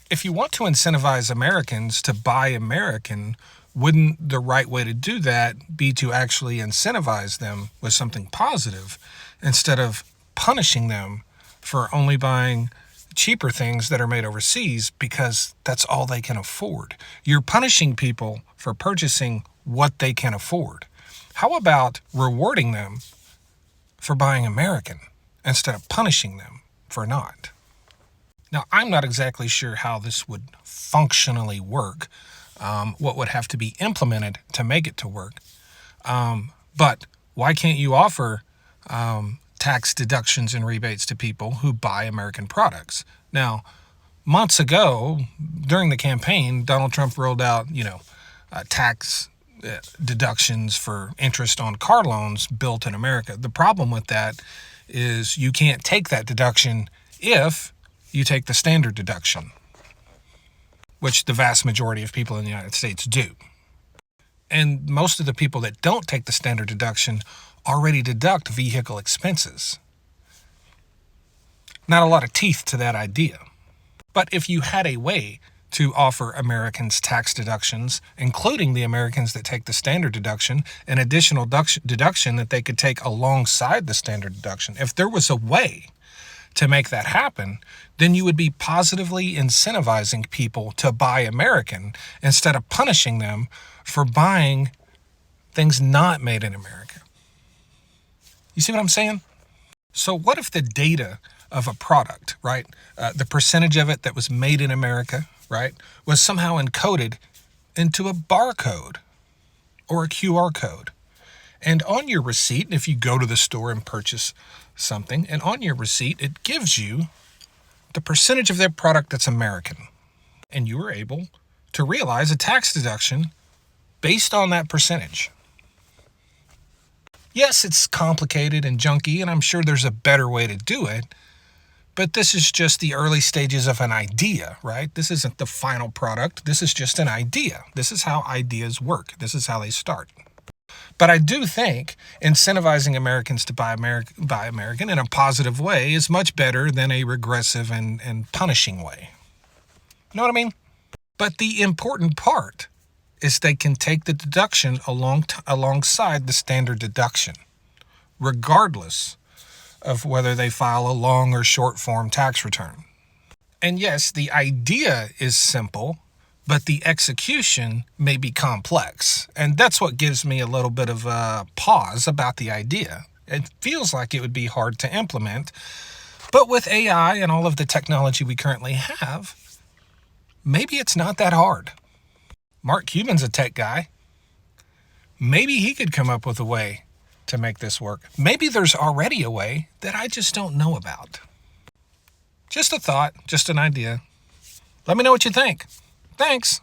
If you want to incentivize Americans to buy American, wouldn't the right way to do that be to actually incentivize them with something positive instead of punishing them for only buying cheaper things that are made overseas because that's all they can afford? You're punishing people for purchasing what they can afford. How about rewarding them for buying American instead of punishing them for not? Now, I'm not exactly sure how this would functionally work, what would have to be implemented to make it to work. But why can't you offer tax deductions and rebates to people who buy American products? Now, months ago, during the campaign, Donald Trump rolled out, tax deductions for interest on car loans built in America. The problem with that is you can't take that deduction if you take the standard deduction, which the vast majority of people in the United States do. And most of the people that don't take the standard deduction already deduct vehicle expenses. Not a lot of teeth to that idea. But if you had a way to offer Americans tax deductions, including the Americans that take the standard deduction, an additional deduction that they could take alongside the standard deduction, if there was a way to make that happen, then you would be positively incentivizing people to buy American instead of punishing them for buying things not made in America. You see what I'm saying? So what if the data of a product, right, the percentage of it that was made in America, right, was somehow encoded into a barcode or a QR code? And on your receipt, if you go to the store and purchase something, and on your receipt, it gives you the percentage of their product that's American. And you were able to realize a tax deduction based on that percentage. Yes, it's complicated and junky, and I'm sure there's a better way to do it, but this is just the early stages of an idea, right? This isn't the final product. This is just an idea. This is how ideas work. This is how they start. But I do think incentivizing Americans to buy American in a positive way is much better than a regressive and punishing way. You know what I mean? But the important part is they can take the deduction alongside the standard deduction, regardless of whether they file a long or short form tax return. And yes, the idea is simple, but the execution may be complex. And that's what gives me a little bit of a pause about the idea. It feels like it would be hard to implement, but with AI and all of the technology we currently have, maybe it's not that hard. Mark Cuban's a tech guy. Maybe he could come up with a way to make this work. Maybe there's already a way that I just don't know about. Just a thought, just an idea. Let me know what you think. Thanks.